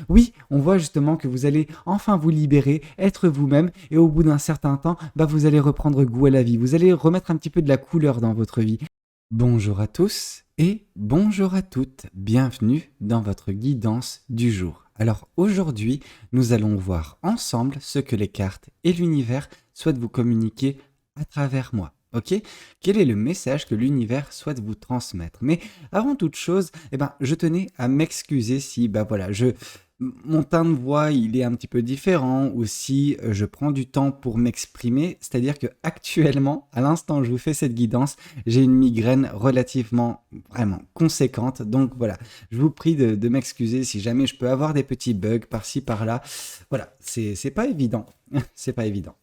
Oui, on voit justement que vous allez enfin vous libérer, être vous-même, et au bout d'un certain temps, vous allez reprendre goût à la vie. Vous allez remettre un petit peu de la couleur dans votre vie. Bonjour à tous et bonjour à toutes. Bienvenue dans votre guidance du jour. Alors aujourd'hui, nous allons voir ensemble ce que les cartes et l'univers souhaitent vous communiquer à travers moi. Ok? Quel est le message que l'univers souhaite vous transmettre? Mais avant toute chose, je tenais à m'excuser si, mon teint de voix, il est un petit peu différent, ou si je prends du temps pour m'exprimer. C'est-à-dire que actuellement, à l'instant où je vous fais cette guidance, j'ai une migraine relativement, vraiment conséquente. Donc voilà, je vous prie de m'excuser si jamais je peux avoir des petits bugs par-ci, par-là. Voilà, c'est pas évident. C'est pas évident.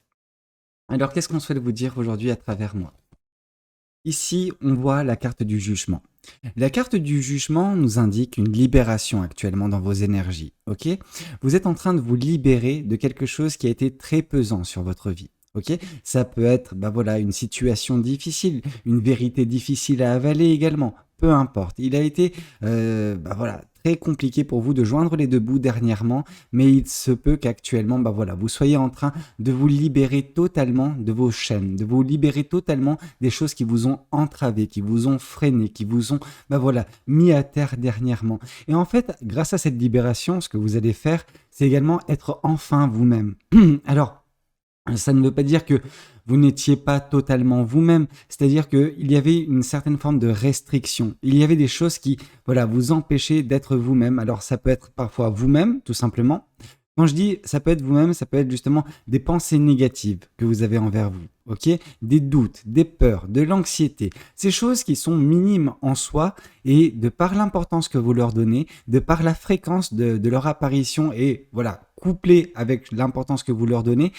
Alors, qu'est-ce qu'on souhaite vous dire aujourd'hui à travers moi? Ici, on voit la carte du jugement. La carte du jugement nous indique une libération actuellement dans vos énergies, ok? Vous êtes en train de vous libérer de quelque chose qui a été très pesant sur votre vie. Ok, ça peut être une situation difficile, une vérité difficile à avaler également, peu importe. Il a été très compliqué pour vous de joindre les deux bouts dernièrement, mais il se peut qu'actuellement vous soyez en train de vous libérer totalement de vos chaînes, de vous libérer totalement des choses qui vous ont entravé, qui vous ont freiné, qui vous ont mis à terre dernièrement. Et en fait, grâce à cette libération, ce que vous allez faire, c'est également être enfin vous-même. Alors, ça ne veut pas dire que vous n'étiez pas totalement vous-même, c'est-à-dire qu'il y avait une certaine forme de restriction. Il y avait des choses qui, vous empêchaient d'être vous-même. Alors ça peut être parfois vous-même, tout simplement. Quand je dis ça peut être vous-même, ça peut être justement des pensées négatives que vous avez envers vous, ok? Des doutes, des peurs, de l'anxiété. Ces choses qui sont minimes en soi et de par l'importance que vous leur donnez, de par la fréquence de leur apparition et couplé avec l'importance que vous leur donnez,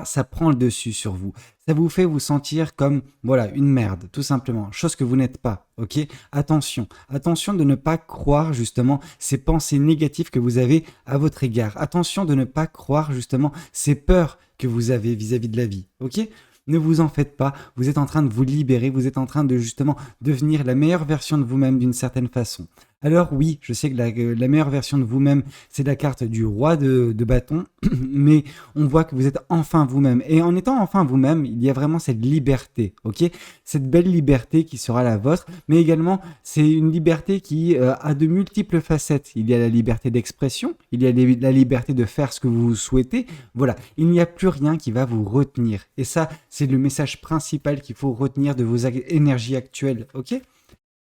ça prend le dessus sur vous. Ça vous fait vous sentir comme, une merde, tout simplement. Chose que vous n'êtes pas, ok? Attention. Attention de ne pas croire, justement, ces pensées négatives que vous avez à votre égard. Attention de ne pas croire, justement, ces peurs que vous avez vis-à-vis de la vie, ok? Ne vous en faites pas, vous êtes en train de vous libérer, vous êtes en train de justement devenir la meilleure version de vous-même d'une certaine façon. Alors oui, je sais que la meilleure version de vous-même, c'est la carte du roi de bâton, mais on voit que vous êtes enfin vous-même. Et en étant enfin vous-même, il y a vraiment cette liberté, ok? Cette belle liberté qui sera la vôtre, mais également, c'est une liberté qui a de multiples facettes. Il y a la liberté d'expression, il y a la liberté de faire ce que vous souhaitez. Voilà, il n'y a plus rien qui va vous retenir. Et ça, c'est le message principal qu'il faut retenir de vos énergies actuelles, ok?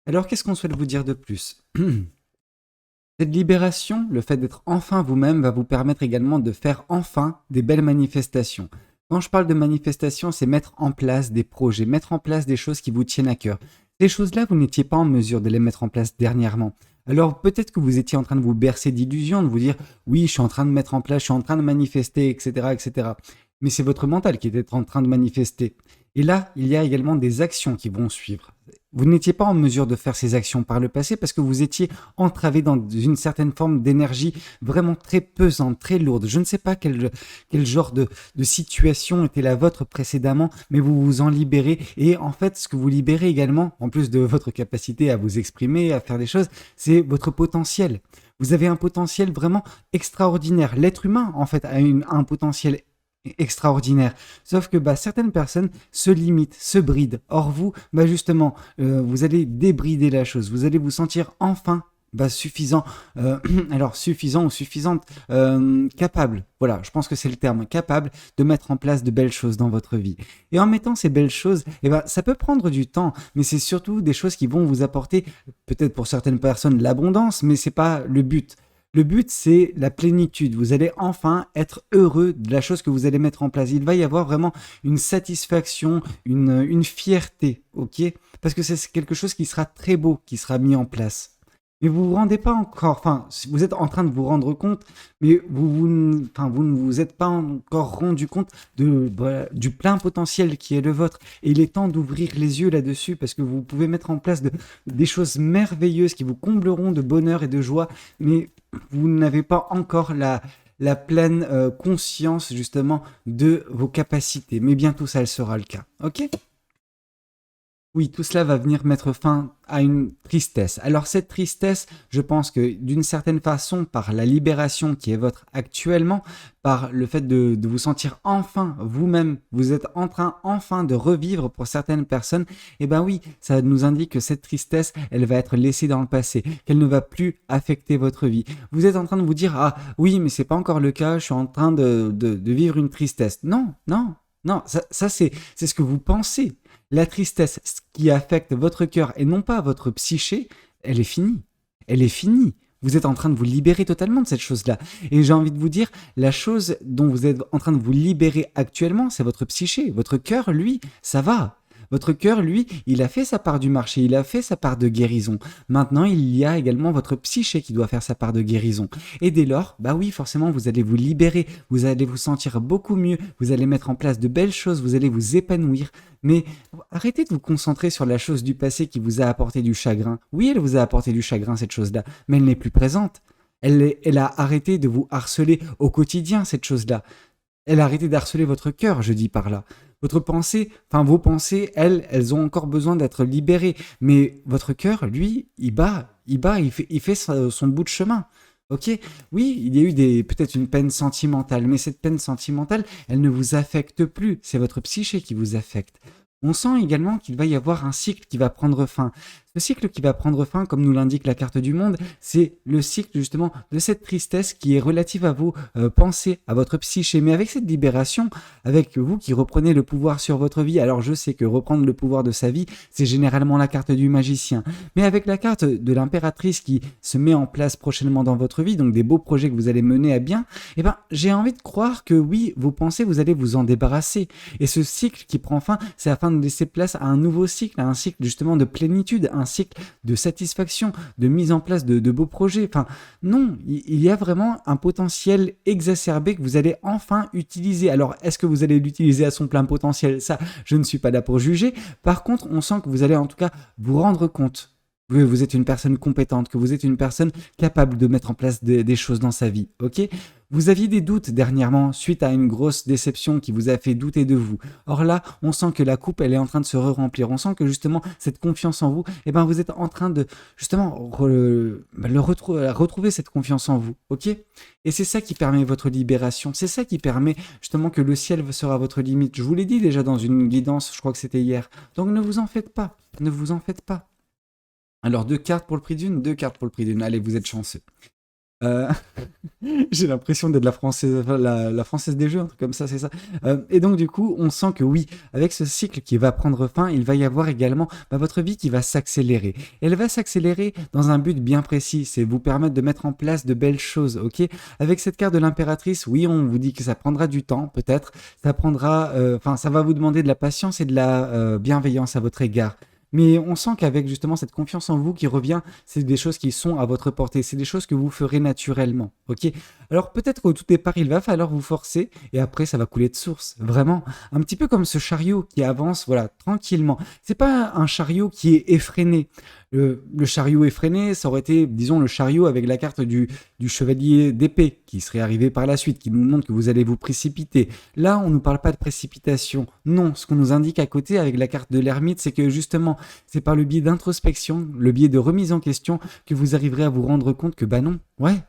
Alors, qu'est-ce qu'on souhaite vous dire de plus? Cette libération, le fait d'être enfin vous-même, va vous permettre également de faire enfin des belles manifestations. Quand je parle de manifestations, c'est mettre en place des projets, mettre en place des choses qui vous tiennent à cœur. Ces choses-là, vous n'étiez pas en mesure de les mettre en place dernièrement. Alors peut-être que vous étiez en train de vous bercer d'illusions, de vous dire oui, je suis en train de mettre en place, je suis en train de manifester, etc., etc. Mais c'est votre mental qui était en train de manifester. Et là, il y a également des actions qui vont suivre. Vous n'étiez pas en mesure de faire ces actions par le passé parce que vous étiez entravé dans une certaine forme d'énergie vraiment très pesante, très lourde. Je ne sais pas quel genre de situation était la vôtre précédemment, mais vous vous en libérez. Et en fait, ce que vous libérez également, en plus de votre capacité à vous exprimer, à faire des choses, c'est votre potentiel. Vous avez un potentiel vraiment extraordinaire. L'être humain, en fait, a un potentiel extraordinaire. Sauf que certaines personnes se limitent, se brident. Or vous, justement, vous allez débrider la chose. Vous allez vous sentir enfin suffisant, alors suffisant ou suffisante, capable. Voilà, je pense que c'est le terme, capable de mettre en place de belles choses dans votre vie. Et en mettant ces belles choses, ça peut prendre du temps, mais c'est surtout des choses qui vont vous apporter, peut-être pour certaines personnes, l'abondance, mais c'est pas le but. Le but, c'est la plénitude. Vous allez enfin être heureux de la chose que vous allez mettre en place. Il va y avoir vraiment une satisfaction, une fierté, ok? Parce que c'est quelque chose qui sera très beau, qui sera mis en place. Mais vous vous rendez pas encore, enfin, vous êtes en train de vous rendre compte, mais vous ne vous êtes pas encore rendu compte du plein potentiel qui est le vôtre. Et il est temps d'ouvrir les yeux là-dessus parce que vous pouvez mettre en place des choses merveilleuses qui vous combleront de bonheur et de joie, mais vous n'avez pas encore la pleine conscience justement de vos capacités. Mais bientôt ça le sera le cas, ok? Oui, tout cela va venir mettre fin à une tristesse. Alors cette tristesse, je pense que d'une certaine façon, par la libération qui est votre actuellement, par le fait de vous sentir enfin vous-même, vous êtes en train enfin de revivre pour certaines personnes, eh ben oui, ça nous indique que cette tristesse, elle va être laissée dans le passé, qu'elle ne va plus affecter votre vie. Vous êtes en train de vous dire, ah oui, mais c'est pas encore le cas, je suis en train de vivre une tristesse. Non, non, non, ça c'est ce que vous pensez. La tristesse, ce qui affecte votre cœur et non pas votre psyché, elle est finie. Elle est finie. Vous êtes en train de vous libérer totalement de cette chose-là. Et j'ai envie de vous dire, la chose dont vous êtes en train de vous libérer actuellement, c'est votre psyché. Votre cœur, lui, ça va. Votre cœur, lui, il a fait sa part du marché, il a fait sa part de guérison. Maintenant, il y a également votre psyché qui doit faire sa part de guérison. Et dès lors, bah oui, forcément, vous allez vous libérer, vous allez vous sentir beaucoup mieux, vous allez mettre en place de belles choses, vous allez vous épanouir. Mais arrêtez de vous concentrer sur la chose du passé qui vous a apporté du chagrin. Oui, elle vous a apporté du chagrin, cette chose-là, mais elle n'est plus présente. Elle a arrêté de vous harceler au quotidien, cette chose-là. Elle a arrêté d'harceler votre cœur, je dis par là. Votre pensée, enfin vos pensées, elles ont encore besoin d'être libérées. Mais votre cœur, lui, il fait son bout de chemin. Ok, oui, il y a eu peut-être une peine sentimentale, mais cette peine sentimentale, elle ne vous affecte plus. C'est votre psyché qui vous affecte. On sent également qu'il va y avoir un cycle qui va prendre fin. Ce cycle qui va prendre fin, comme nous l'indique la carte du monde, c'est le cycle justement de cette tristesse qui est relative à vos pensées, à votre psyché. Mais avec cette libération, avec vous qui reprenez le pouvoir sur votre vie, alors je sais que reprendre le pouvoir de sa vie, c'est généralement la carte du magicien. Mais avec la carte de l'impératrice qui se met en place prochainement dans votre vie, donc des beaux projets que vous allez mener à bien, eh ben, j'ai envie de croire que oui, vos pensées, vous allez vous en débarrasser. Et ce cycle qui prend fin, c'est afin de laisser place à un nouveau cycle, à un cycle justement de plénitude, un cycle de satisfaction, de mise en place de beaux projets. Enfin, non, il y a vraiment un potentiel exacerbé que vous allez enfin utiliser. Alors, est-ce que vous allez l'utiliser à son plein potentiel? Ça, je ne suis pas là pour juger. Par contre, on sent que vous allez en tout cas vous rendre compte que vous êtes une personne compétente, que vous êtes une personne capable de mettre en place des choses dans sa vie, ok? Vous aviez des doutes dernièrement suite à une grosse déception qui vous a fait douter de vous. Or là, on sent que la coupe, elle est en train de se remplir. On sent que justement, cette confiance en vous, eh ben, vous êtes en train de justement retrouver cette confiance en vous, ok? Et c'est ça qui permet votre libération. C'est ça qui permet justement que le ciel sera votre limite. Je vous l'ai dit déjà dans une guidance, je crois que c'était hier. Donc ne vous en faites pas. Ne vous en faites pas. Alors, 2 cartes pour le prix d'une, 2 cartes pour le prix d'une. Allez, vous êtes chanceux. Euh, J'ai l'impression d'être la française des jeux, un truc comme ça, c'est ça. Et donc, du coup, on sent que oui, avec ce cycle qui va prendre fin, il va y avoir également votre vie qui va s'accélérer. Elle va s'accélérer dans un but bien précis, c'est vous permettre de mettre en place de belles choses, ok? Avec cette carte de l'impératrice, oui, on vous dit que ça prendra du temps, peut-être. Ça prendra, ça va vous demander de la patience et de la bienveillance à votre égard. Mais on sent qu'avec justement cette confiance en vous qui revient, c'est des choses qui sont à votre portée, c'est des choses que vous ferez naturellement, ok? Alors peut-être qu'au tout départ, il va falloir vous forcer, et après, ça va couler de source, vraiment. Un petit peu comme ce chariot qui avance, voilà, tranquillement. C'est pas un chariot qui est effréné. Le chariot effréné, ça aurait été, disons, le chariot avec la carte du chevalier d'épée, qui serait arrivé par la suite, qui nous montre que vous allez vous précipiter. Là, on ne nous parle pas de précipitation. Non, ce qu'on nous indique à côté avec la carte de l'ermite, c'est que justement, c'est par le biais d'introspection, le biais de remise en question, que vous arriverez à vous rendre compte que bah non, ouais,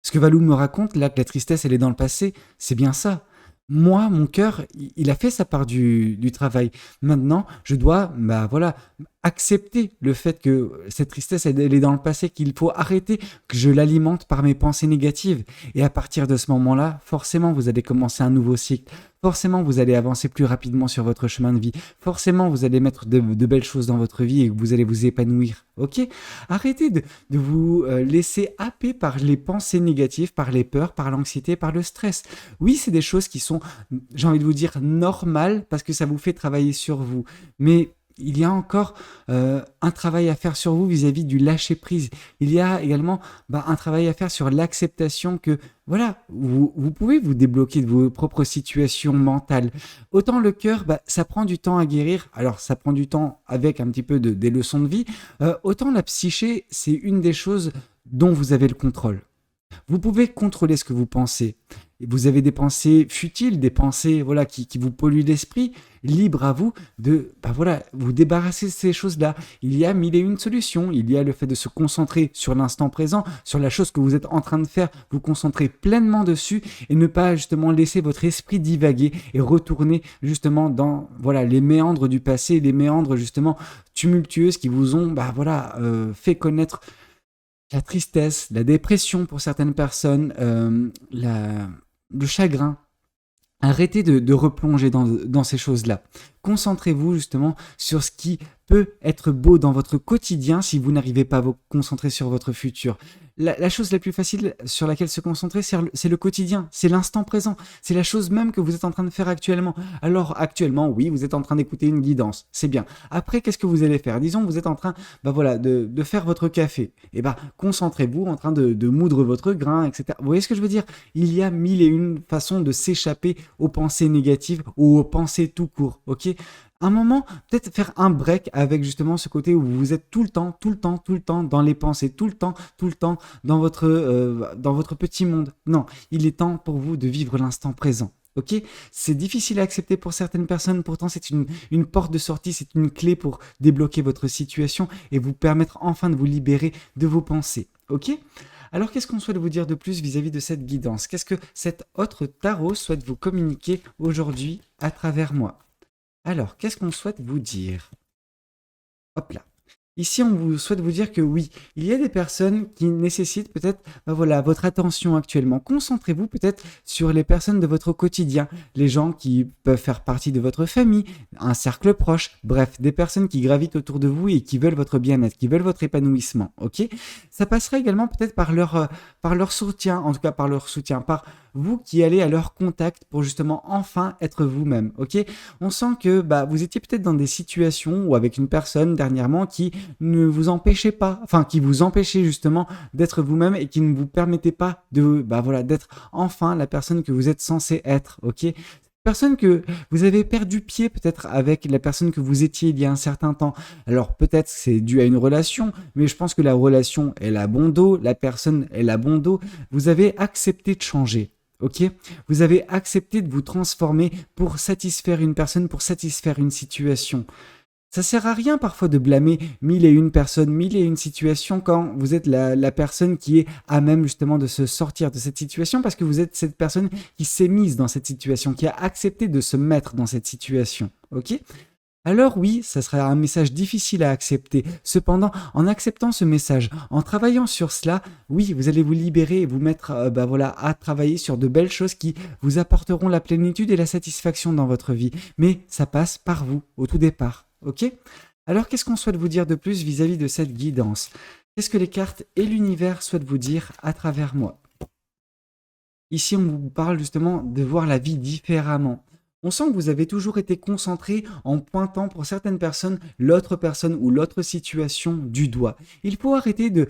ce que Valou me raconte, là, que la tristesse, elle est dans le passé, c'est bien ça. Moi, mon cœur, il a fait sa part du travail. Maintenant, je dois, bah voilà, accepter le fait que cette tristesse, elle est dans le passé, qu'il faut arrêter que je l'alimente par mes pensées négatives. Et à partir de ce moment-là, forcément, vous allez commencer un nouveau cycle. Forcément, vous allez avancer plus rapidement sur votre chemin de vie. Forcément, vous allez mettre de belles choses dans votre vie et que vous allez vous épanouir. Ok? Arrêtez de vous laisser happer par les pensées négatives, par les peurs, par l'anxiété, par le stress. Oui, c'est des choses qui sont, j'ai envie de vous dire, normales parce que ça vous fait travailler sur vous. Mais il y a encore un travail à faire sur vous vis-à-vis du lâcher-prise. Il y a également un travail à faire sur l'acceptation que, voilà, vous pouvez vous débloquer de vos propres situations mentales. Autant le cœur, ça prend du temps à guérir. Alors, ça prend du temps avec un petit peu des leçons de vie. Autant la psyché, c'est une des choses dont vous avez le contrôle. Vous pouvez contrôler ce que vous pensez. vous avez des pensées futiles, des pensées voilà, qui vous polluent l'esprit, libre à vous de voilà, vous débarrasser de ces choses-là. Il y a mille et une solutions. Il y a le fait de se concentrer sur l'instant présent, sur la chose que vous êtes en train de faire, vous concentrer pleinement dessus et ne pas justement laisser votre esprit divaguer et retourner justement dans voilà, les méandres du passé, les méandres justement tumultueuses qui vous ont fait connaître la tristesse, la dépression pour certaines personnes, le chagrin. Arrêtez de replonger dans ces choses-là. Concentrez-vous justement sur ce qui peut être beau dans votre quotidien si vous n'arrivez pas à vous concentrer sur votre futur. La chose la plus facile sur laquelle se concentrer, c'est le quotidien, c'est l'instant présent, c'est la chose même que vous êtes en train de faire actuellement. Alors actuellement, oui, vous êtes en train d'écouter une guidance, c'est bien. Après, qu'est-ce que vous allez faire? Disons que vous êtes en train de faire votre café. Et concentrez-vous en train de moudre votre grain, etc. Vous voyez ce que je veux dire? Il y a mille et une façons de s'échapper aux pensées négatives ou aux pensées tout court, ok? Un moment, peut-être faire un break avec justement ce côté où vous êtes tout le temps dans les pensées, tout le temps dans votre petit monde. Non, il est temps pour vous de vivre l'instant présent. Ok, c'est difficile à accepter pour certaines personnes, pourtant c'est une porte de sortie, c'est une clé pour débloquer votre situation et vous permettre enfin de vous libérer de vos pensées. Ok? Alors qu'est-ce qu'on souhaite vous dire de plus vis-à-vis de cette guidance? Qu'est-ce que cet autre tarot souhaite vous communiquer aujourd'hui à travers moi? Alors, qu'est-ce qu'on souhaite vous dire? Hop là. Ici, on vous souhaite vous dire que oui, il y a des personnes qui nécessitent peut-être votre attention actuellement. Concentrez-vous peut-être sur les personnes de votre quotidien, les gens qui peuvent faire partie de votre famille, un cercle proche, bref, des personnes qui gravitent autour de vous et qui veulent votre bien-être, qui veulent votre épanouissement, ok? Ça passerait également peut-être par leur soutien, en tout cas par leur soutien, par vous qui allez à leur contact pour justement enfin être vous-même, ok? On sent que vous étiez peut-être dans des situations ou avec une personne dernièrement qui ne vous empêchait pas, enfin qui vous empêchait justement d'être vous-même et qui ne vous permettait pas de, d'être enfin la personne que vous êtes censé être, ok? Personne que vous avez perdu pied peut-être avec la personne que vous étiez il y a un certain temps. Alors peut-être c'est dû à une relation, mais je pense que la relation elle a bon dos, la personne elle a bon dos. Vous avez accepté de changer. Ok, vous avez accepté de vous transformer pour satisfaire une personne, pour satisfaire une situation. Ça sert à rien parfois de blâmer mille et une personnes, mille et une situations quand vous êtes la personne qui est à même justement de se sortir de cette situation parce que vous êtes cette personne qui s'est mise dans cette situation, qui a accepté de se mettre dans cette situation. Ok ? Alors oui, ça sera un message difficile à accepter. Cependant, en acceptant ce message, en travaillant sur cela, oui, vous allez vous libérer et vous mettre à travailler sur de belles choses qui vous apporteront la plénitude et la satisfaction dans votre vie. Mais ça passe par vous, au tout départ. Ok ? Alors qu'est-ce qu'on souhaite vous dire de plus vis-à-vis de cette guidance? Qu'est-ce que les cartes et l'univers souhaitent vous dire à travers moi? Ici, on vous parle justement de voir la vie différemment. On sent que vous avez toujours été concentré en pointant pour certaines personnes l'autre personne ou l'autre situation du doigt. Il faut arrêter de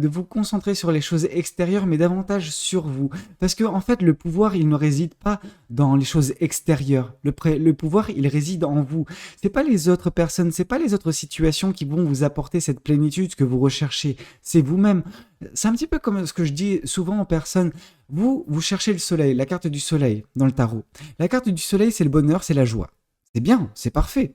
vous concentrer sur les choses extérieures mais davantage sur vous. Parce que en fait le pouvoir il ne réside pas dans les choses extérieures. Le pouvoir il réside en vous. C'est pas les autres personnes, c'est pas les autres situations qui vont vous apporter cette plénitude que vous recherchez. C'est vous-même. C'est un petit peu comme ce que je dis souvent aux personnes. Vous cherchez le soleil, la carte du soleil dans le tarot. La carte du soleil, c'est le bonheur, c'est la joie. C'est bien, c'est parfait.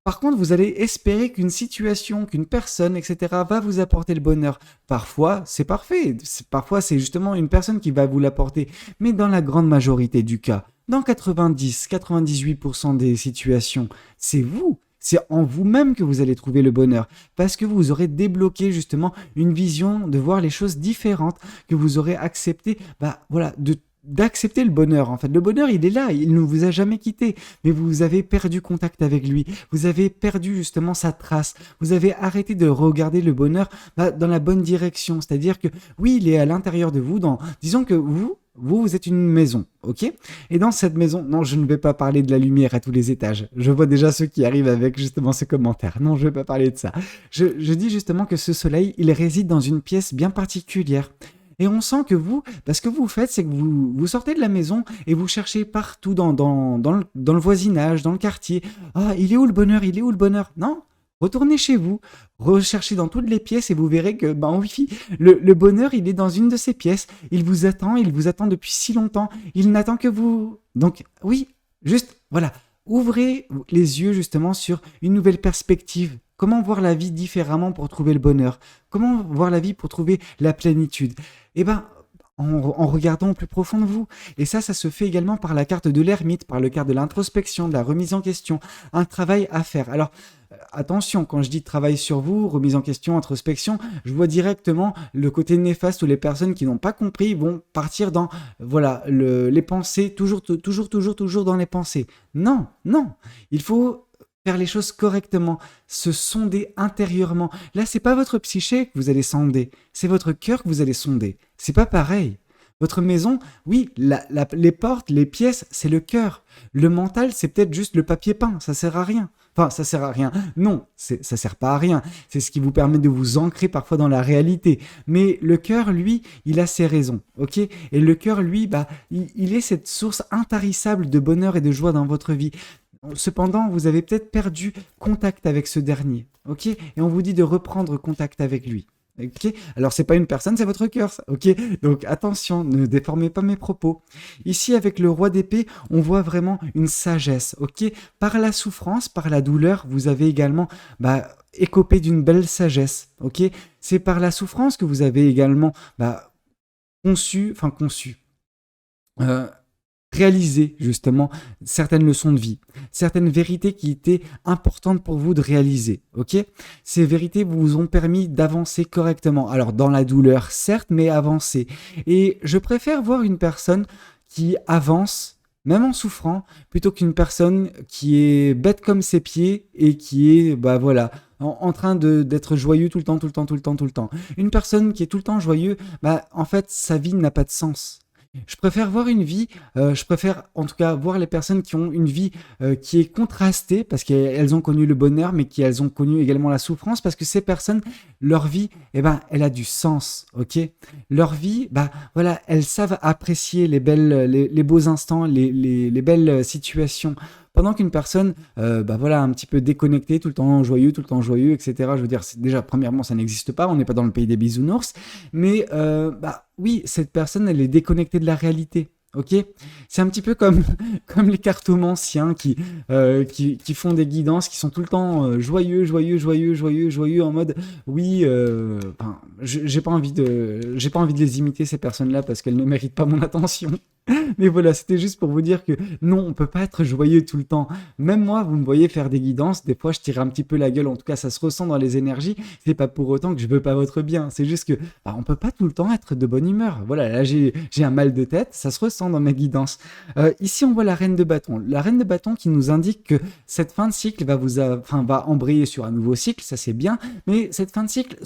Par contre, vous allez espérer qu'une situation, qu'une personne, etc. va vous apporter le bonheur. Parfois, c'est parfait. Parfois, c'est justement une personne qui va vous l'apporter. Mais dans la grande majorité du cas, dans 90-98% des situations, c'est vous. C'est en vous-même que vous allez trouver le bonheur, parce que vous aurez débloqué justement une vision de voir les choses différentes, que vous aurez accepté, d'accepter le bonheur. En fait, le bonheur, il est là, il ne vous a jamais quitté, mais vous avez perdu contact avec lui, vous avez perdu justement sa trace, vous avez arrêté de regarder le bonheur dans la bonne direction, c'est-à-dire que oui, il est à l'intérieur de vous, disons que vous êtes une maison, ok? Et dans cette maison, non, je ne vais pas parler de la lumière à tous les étages. Je vois déjà ceux qui arrivent avec justement ce commentaire. Non, je ne vais pas parler de ça. Je dis justement que ce soleil, il réside dans une pièce bien particulière. Et on sent que ce que vous faites, c'est que vous sortez de la maison et vous cherchez partout dans le voisinage, dans le quartier. Ah, il est où le bonheur? Il est où le bonheur? Non, Retournez chez vous, recherchez dans toutes les pièces et vous verrez que, ben oui, le bonheur, il est dans une de ces pièces. Il vous attend depuis si longtemps. Il n'attend que vous. Donc, oui, juste, voilà, ouvrez les yeux justement sur une nouvelle perspective. Comment voir la vie différemment pour trouver le bonheur? Comment voir la vie pour trouver la plénitude? Eh ben, en regardant au plus profond de vous. Et ça se fait également par la carte de l'ermite, par le carte de l'introspection, de la remise en question, un travail à faire. Alors, attention, quand je dis travail sur vous, remise en question, introspection, je vois directement le côté néfaste où les personnes qui n'ont pas compris vont partir dans, voilà, les pensées, toujours dans les pensées. Non, non, il faut faire les choses correctement, se sonder intérieurement. Là, c'est pas votre psyché que vous allez sonder, c'est votre cœur que vous allez sonder. C'est pas pareil. Votre maison, oui, les portes, les pièces, c'est le cœur. Le mental, c'est peut-être juste le papier peint, ça sert à rien. Enfin, ça sert à rien. Non, ça sert pas à rien. C'est ce qui vous permet de vous ancrer parfois dans la réalité. Mais le cœur, lui, il a ses raisons, ok? Et le cœur, lui, bah, il est cette source intarissable de bonheur et de joie dans votre vie. Cependant, vous avez peut-être perdu contact avec ce dernier, ok? Et on vous dit de reprendre contact avec lui. Ok, alors c'est pas une personne, c'est votre cœur, ça. Ok, donc attention, ne déformez pas mes propos. Ici, avec le roi d'épée, on voit vraiment une sagesse. Ok, par la souffrance, par la douleur, vous avez également écopé d'une belle sagesse. Ok, c'est par la souffrance que vous avez également conçu, euh, réaliser justement certaines leçons de vie, certaines vérités qui étaient importantes pour vous de réaliser, ok? Ces vérités vous ont permis d'avancer correctement. Alors dans la douleur, certes, mais avancer. Et je préfère voir une personne qui avance, même en souffrant, plutôt qu'une personne qui est bête comme ses pieds et qui est, en train d'être joyeux tout le temps. Une personne qui est tout le temps joyeux, en fait, sa vie n'a pas de sens. Je préfère voir une vie, je préfère en tout cas voir les personnes qui ont une vie qui est contrastée parce qu'elles ont connu le bonheur mais qu'elles ont connu également la souffrance parce que ces personnes, leur vie, elle a du sens, ok? Leur vie, voilà, elles savent apprécier les beaux instants, les belles situations. Pendant qu'une personne, voilà, un petit peu déconnectée, tout le temps joyeux, etc. Je veux dire, déjà, premièrement, ça n'existe pas, on n'est pas dans le pays des bisounours, mais oui, cette personne, elle est déconnectée de la réalité. Ok, c'est un petit peu comme, comme les cartomanciens qui font des guidances, qui sont tout le temps joyeux, en mode oui, j'ai pas envie de les imiter ces personnes-là parce qu'elles ne méritent pas mon attention. Mais voilà, c'était juste pour vous dire que non, on peut pas être joyeux tout le temps. Même moi, vous me voyez faire des guidances, des fois je tire un petit peu la gueule, en tout cas ça se ressent dans les énergies. C'est pas pour autant que je veux pas votre bien, c'est juste que on peut pas tout le temps être de bonne humeur. Voilà, là j'ai un mal de tête, ça se ressent dans mes guidances. Ici on voit la reine de bâton. La reine de bâton qui nous indique que cette fin de cycle va embrayer sur un nouveau cycle, ça c'est bien, mais cette fin de cycle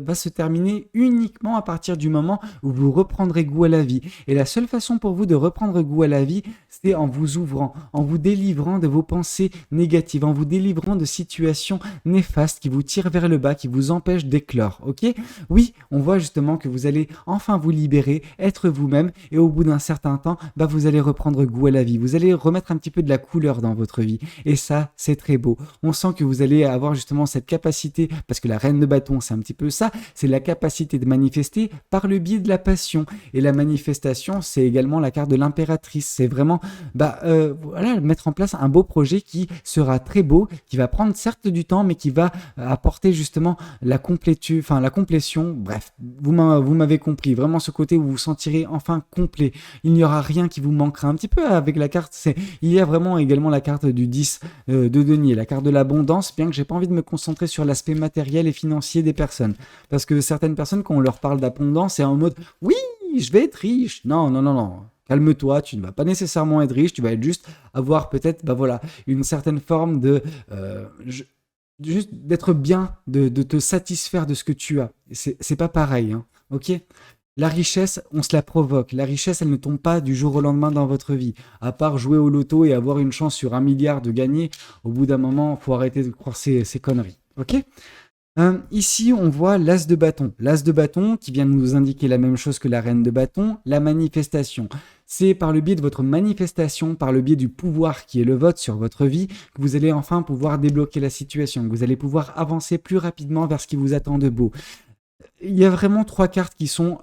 va se terminer uniquement à partir du moment où vous reprendrez goût à la vie. Et la seule façon pour vous de reprendre goût à la vie, c'est en vous ouvrant, en vous délivrant de vos pensées négatives, en vous délivrant de situations néfastes qui vous tirent vers le bas, qui vous empêchent d'éclore, ok? Oui, on voit justement que vous allez enfin vous libérer, être vous-même, et au bout d'un certain temps, vous allez reprendre goût à la vie, vous allez remettre un petit peu de la couleur dans votre vie, et ça, c'est très beau. On sent que vous allez avoir justement cette capacité, parce que la reine de bâton, c'est un petit peu ça, c'est la capacité de manifester par le biais de la passion, et la manifestation, c'est également la carte de l'impératrice. C'est vraiment voilà, mettre en place un beau projet qui sera très beau, qui va prendre certes du temps, mais qui va apporter justement la complétion. Bref, vous m'avez compris. Vraiment ce côté où vous vous sentirez enfin complet. Il n'y aura rien qui vous manquera. Un petit peu avec la carte, il y a vraiment également la carte du 10 de denier, la carte de l'abondance, bien que j'ai pas envie de me concentrer sur l'aspect matériel et financier des personnes. Parce que certaines personnes, quand on leur parle d'abondance, c'est en mode « Oui, je vais être riche ». Non. Calme-toi, tu ne vas pas nécessairement être riche, tu vas être juste avoir peut-être une certaine forme de juste d'être bien, de te satisfaire de ce que tu as. C'est pas pareil, hein, ok? La richesse, on se la provoque. La richesse, elle ne tombe pas du jour au lendemain dans votre vie. À part jouer au loto et avoir une chance sur 1 milliard de gagner, au bout d'un moment, il faut arrêter de croire ces conneries, ok? Ici, on voit l'as de bâton. L'as de bâton qui vient nous indiquer la même chose que la reine de bâton, la manifestation. C'est par le biais de votre manifestation, par le biais du pouvoir qui est le vôtre sur votre vie, que vous allez enfin pouvoir débloquer la situation, que vous allez pouvoir avancer plus rapidement vers ce qui vous attend de beau. Il y a vraiment trois cartes qui sont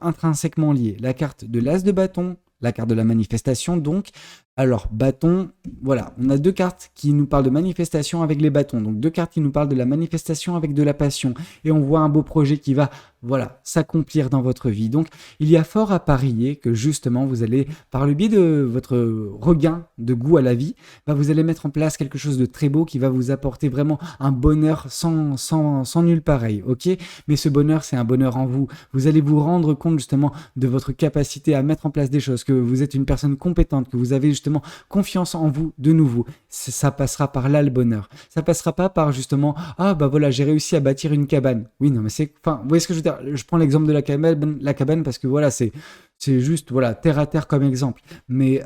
intrinsèquement liées. La carte de l'as de bâton, la carte de la manifestation donc. Alors, bâton, voilà, on a deux cartes qui nous parlent de manifestation avec les bâtons. Donc, deux cartes qui nous parlent de la manifestation avec de la passion. Et on voit un beau projet qui va, voilà, s'accomplir dans votre vie. Donc, il y a fort à parier que justement, vous allez, par le biais de votre regain de goût à la vie, bah, vous allez mettre en place quelque chose de très beau qui va vous apporter vraiment un bonheur sans nul pareil, ok? Mais ce bonheur, c'est un bonheur en vous. Vous allez vous rendre compte justement de votre capacité à mettre en place des choses, que vous êtes une personne compétente, que vous avez justement confiance en vous de nouveau. Ça passera par là le bonheur. Ça passera pas par justement ah bah voilà j'ai réussi à bâtir une cabane. Oui non mais c'est enfin vous voyez ce que je veux dire. Je prends l'exemple de la cabane parce que voilà c'est juste voilà terre à terre comme exemple. Mais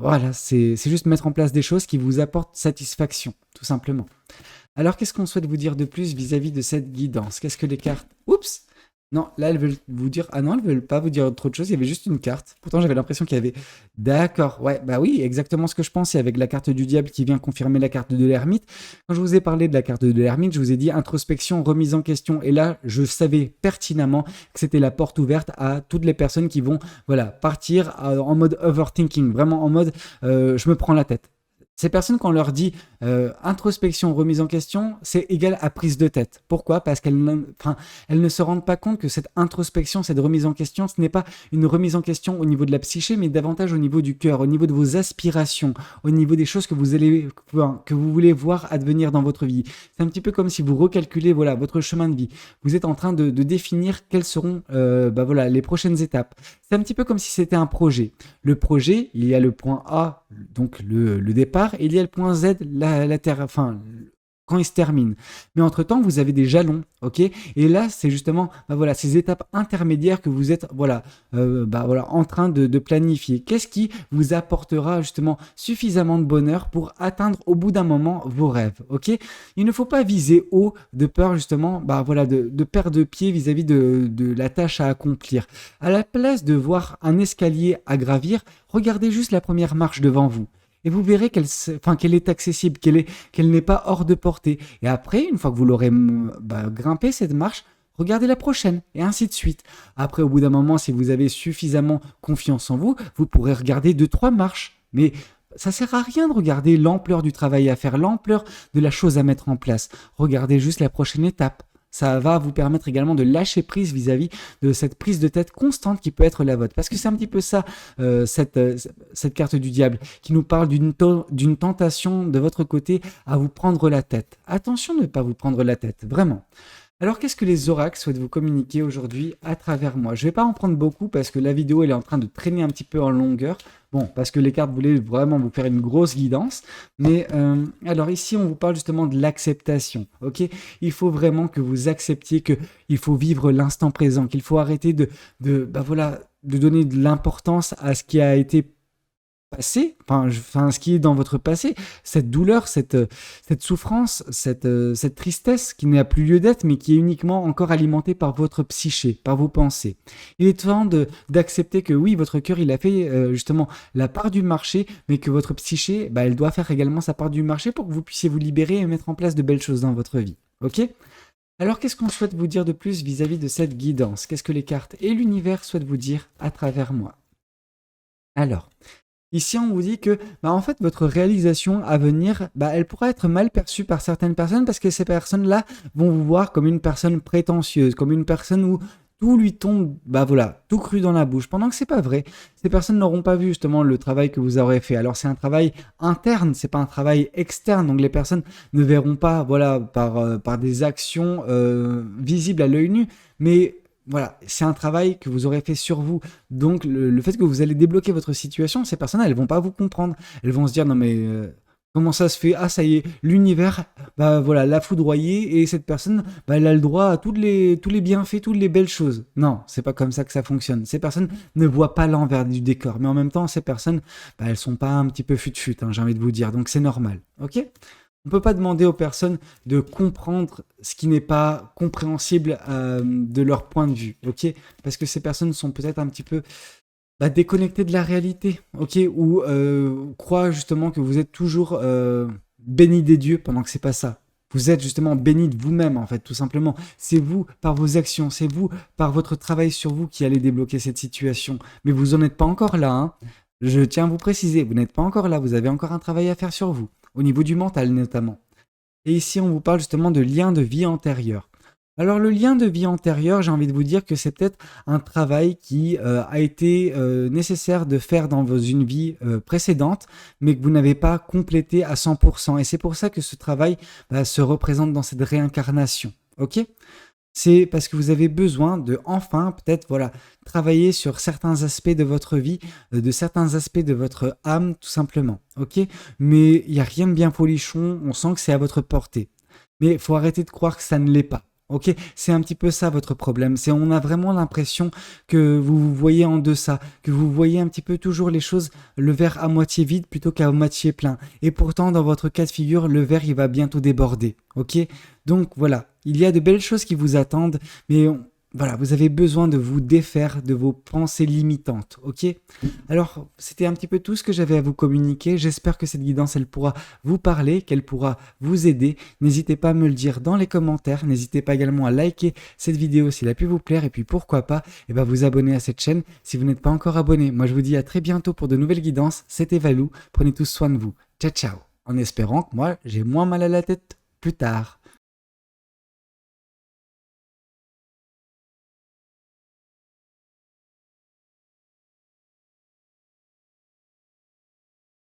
voilà c'est juste mettre en place des choses qui vous apportent satisfaction tout simplement. Alors qu'est-ce qu'on souhaite vous dire de plus vis-à-vis de cette guidance? Qu'est-ce que les cartes? Oups. Non, là, elles veulent vous dire... Ah non, elles veulent pas vous dire trop de choses. Il y avait juste une carte. Pourtant, j'avais l'impression qu'il y avait... D'accord. Ouais, bah oui, exactement ce que je pensais avec la carte du diable qui vient confirmer la carte de l'ermite. Quand je vous ai parlé de la carte de l'ermite, je vous ai dit introspection, remise en question. Et là, je savais pertinemment que c'était la porte ouverte à toutes les personnes qui vont, voilà, partir en mode overthinking. Vraiment en mode, je me prends la tête. Ces personnes, quand on leur dit introspection, remise en question, c'est égal à prise de tête. Pourquoi? Parce elles ne se rendent pas compte que cette introspection, cette remise en question, ce n'est pas une remise en question au niveau de la psyché, mais davantage au niveau du cœur, au niveau de vos aspirations, au niveau des choses que vous voulez voir advenir dans votre vie. C'est un petit peu comme si vous recalculez voilà, votre chemin de vie. Vous êtes en train de définir quelles seront voilà, les prochaines étapes. C'est un petit peu comme si c'était un projet. Le projet, il y a le point A, donc le départ, et il y a le point Z, la terre, enfin, quand il se termine. Mais entre-temps, vous avez des jalons, ok? Et là, c'est justement voilà, ces étapes intermédiaires que vous êtes voilà, voilà, en train de planifier. Qu'est-ce qui vous apportera justement suffisamment de bonheur pour atteindre au bout d'un moment vos rêves, ok? Il ne faut pas viser haut de peur justement voilà, de perdre de pied vis-à-vis de la tâche à accomplir. À la place de voir un escalier à gravir, regardez juste la première marche devant vous. Et vous verrez qu'elle est accessible, qu'elle n'est pas hors de portée. Et après, une fois que vous l'aurez grimpé cette marche, regardez la prochaine, et ainsi de suite. Après, au bout d'un moment, si vous avez suffisamment confiance en vous, vous pourrez regarder 2-3 marches. Mais ça sert à rien de regarder l'ampleur du travail à faire, l'ampleur de la chose à mettre en place. Regardez juste la prochaine étape. Ça va vous permettre également de lâcher prise vis-à-vis de cette prise de tête constante qui peut être la vôtre. Parce que c'est un petit peu ça, cette carte du diable, qui nous parle d'une tentation de votre côté à vous prendre la tête. Attention de ne pas vous prendre la tête, vraiment. Alors, qu'est-ce que les oracles souhaitent vous communiquer aujourd'hui à travers moi? Je ne vais pas en prendre beaucoup parce que la vidéo elle est en train de traîner un petit peu en longueur. Bon, parce que les cartes voulaient vraiment vous faire une grosse guidance. Mais alors ici, on vous parle justement de l'acceptation. Ok? Il faut vraiment que vous acceptiez qu'il faut vivre l'instant présent, qu'il faut arrêter de donner de l'importance à ce qui a été passé, ce qui est dans votre passé, cette douleur, cette souffrance, cette tristesse qui n'a plus lieu d'être, mais qui est uniquement encore alimentée par votre psyché, par vos pensées. Il est temps d'accepter que oui, votre cœur, il a fait justement la part du marché, mais que votre psyché, elle doit faire également sa part du marché pour que vous puissiez vous libérer et mettre en place de belles choses dans votre vie. Ok ? Alors, qu'est-ce qu'on souhaite vous dire de plus vis-à-vis de cette guidance? Qu'est-ce que les cartes et l'univers souhaitent vous dire à travers moi? Alors, ici, on vous dit que, en fait, votre réalisation à venir, elle pourra être mal perçue par certaines personnes parce que ces personnes-là vont vous voir comme une personne prétentieuse, comme une personne où tout lui tombe, tout cru dans la bouche. Pendant que c'est pas vrai. Ces personnes n'auront pas vu justement le travail que vous aurez fait. Alors c'est un travail interne, c'est pas un travail externe. Donc les personnes ne verront pas, par des actions visibles à l'œil nu, mais voilà, c'est un travail que vous aurez fait sur vous. Donc, le fait que vous allez débloquer votre situation, ces personnes, elles vont pas vous comprendre. Elles vont se dire, non mais, comment ça se fait? Ah, ça y est, l'univers, l'a foudroyé et cette personne, elle a le droit à tous les bienfaits, toutes les belles choses. Non, c'est pas comme ça que ça fonctionne. Ces personnes ne voient pas l'envers du décor. Mais en même temps, ces personnes, elles sont pas un petit peu fut-fut, hein, j'ai envie de vous dire. Donc, c'est normal. Ok? On peut pas demander aux personnes de comprendre ce qui n'est pas compréhensible de leur point de vue, ok? Parce que ces personnes sont peut-être un petit peu déconnectées de la réalité, ok? Ou croient justement que vous êtes toujours béni des dieux pendant que c'est pas ça. Vous êtes justement béni de vous-même, en fait, tout simplement. C'est vous, par vos actions, c'est vous, par votre travail sur vous, qui allez débloquer cette situation. Mais vous n'en êtes pas encore là, hein. Je tiens à vous préciser, vous n'êtes pas encore là, vous avez encore un travail à faire sur vous, au niveau du mental notamment. Et ici, on vous parle justement de lien de vie antérieur. Alors le lien de vie antérieur, j'ai envie de vous dire que c'est peut-être un travail qui a été nécessaire de faire dans une vie précédente, mais que vous n'avez pas complété à 100%. Et c'est pour ça que ce travail se représente dans cette réincarnation. Ok? C'est parce que vous avez besoin de enfin peut-être voilà travailler sur certains aspects de votre vie, de certains aspects de votre âme tout simplement. Ok? Mais il n'y a rien de bien folichon, on sent que c'est à votre portée. Mais il faut arrêter de croire que ça ne l'est pas. Ok, c'est un petit peu ça votre problème. C'est on a vraiment l'impression que vous vous voyez en deçà, que vous voyez un petit peu toujours les choses, le verre à moitié vide plutôt qu'à moitié plein. Et pourtant, dans votre cas de figure, le verre il va bientôt déborder. Ok, donc voilà, il y a de belles choses qui vous attendent, mais voilà, vous avez besoin de vous défaire de vos pensées limitantes. Ok, alors c'était un petit peu tout ce que j'avais à vous communiquer. J'espère que cette guidance elle pourra vous parler, qu'elle pourra vous aider. N'hésitez pas à me le dire dans les commentaires. N'hésitez pas également à liker cette vidéo s'il a pu vous plaire. Et puis pourquoi pas vous abonner à cette chaîne si vous n'êtes pas encore abonné. Moi je vous dis à très bientôt pour de nouvelles guidances. C'était Valou. Prenez tous soin de vous. Ciao ciao. En espérant que moi j'ai moins mal à la tête plus tard.